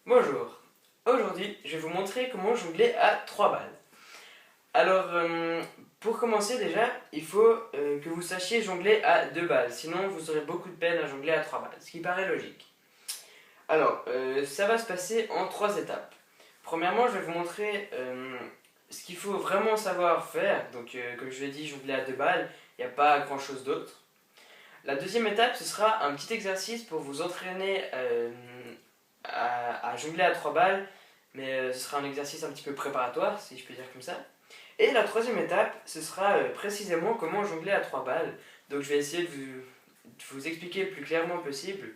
Bonjour, aujourd'hui je vais vous montrer comment jongler à 3 balles. Alors pour commencer déjà, il faut que vous sachiez jongler à 2 balles, sinon vous aurez beaucoup de peine à jongler à 3 balles, ce qui paraît logique. Alors ça va se passer en 3 étapes. Premièrement, je vais vous montrer ce qu'il faut vraiment savoir faire, donc comme je l'ai dit, jongler à 2 balles, il n'y a pas grand chose d'autre. La deuxième étape, ce sera un petit exercice pour vous entraîner à jongler à 3 balles, mais ce sera un exercice un petit peu préparatoire, si je peux dire comme ça. Et la troisième étape, ce sera précisément comment jongler à 3 balles. Donc je vais essayer de vous expliquer le plus clairement possible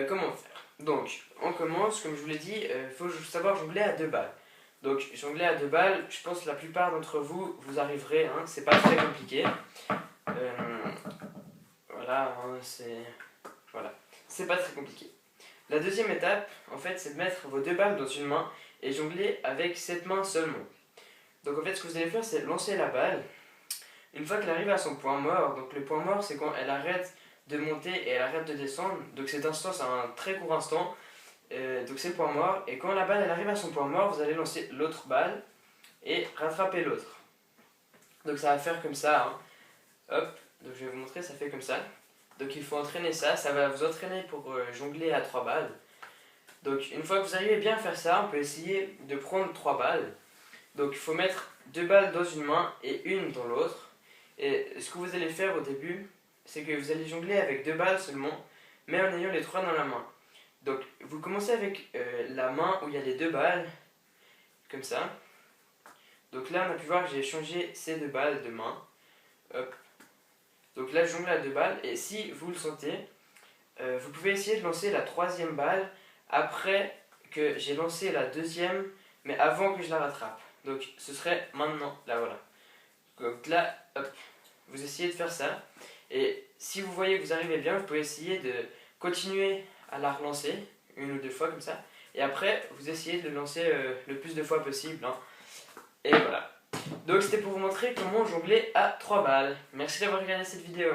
comment faire. Donc on commence, comme je vous l'ai dit, il faut savoir jongler à 2 balles. Donc jongler à 2 balles, je pense que la plupart d'entre vous, vous arriverez, hein, c'est pas très compliqué. Voilà, hein, c'est pas très compliqué. La deuxième étape, en fait, c'est de mettre vos 2 balles dans une main et jongler avec cette main seulement. Donc en fait, ce que vous allez faire, c'est lancer la balle. Une fois qu'elle arrive à son point mort, donc le point mort, c'est quand elle arrête de monter et elle arrête de descendre. Donc cet instant, c'est un très court instant. Donc c'est le point mort. Et quand la balle elle arrive à son point mort, vous allez lancer l'autre balle et rattraper l'autre. Donc ça va faire comme ça. Hein. Hop, donc je vais vous montrer, ça fait comme ça. Donc il faut entraîner ça, ça va vous entraîner pour jongler à 3 balles. Donc une fois que vous arrivez bien à faire ça, on peut essayer de prendre 3 balles. Donc il faut mettre 2 balles dans une main et une dans l'autre. Et ce que vous allez faire au début, c'est que vous allez jongler avec 2 balles seulement, mais en ayant les 3 dans la main. Donc vous commencez avec la main où il y a les 2 balles, comme ça. Donc là on a pu voir que j'ai changé ces 2 balles de main. Hop. Donc là je jongle à 2 balles et si vous le sentez, vous pouvez essayer de lancer la troisième balle après que j'ai lancé la deuxième, mais avant que je la rattrape. Donc ce serait maintenant, là voilà. Donc là, hop, vous essayez de faire ça. Et si vous voyez que vous arrivez bien, vous pouvez essayer de continuer à la relancer, une ou deux fois comme ça. Et après, vous essayez de le lancer le plus de fois possible. Hein. Et voilà. Donc c'était pour vous montrer comment jongler à 3 balles. Merci d'avoir regardé cette vidéo.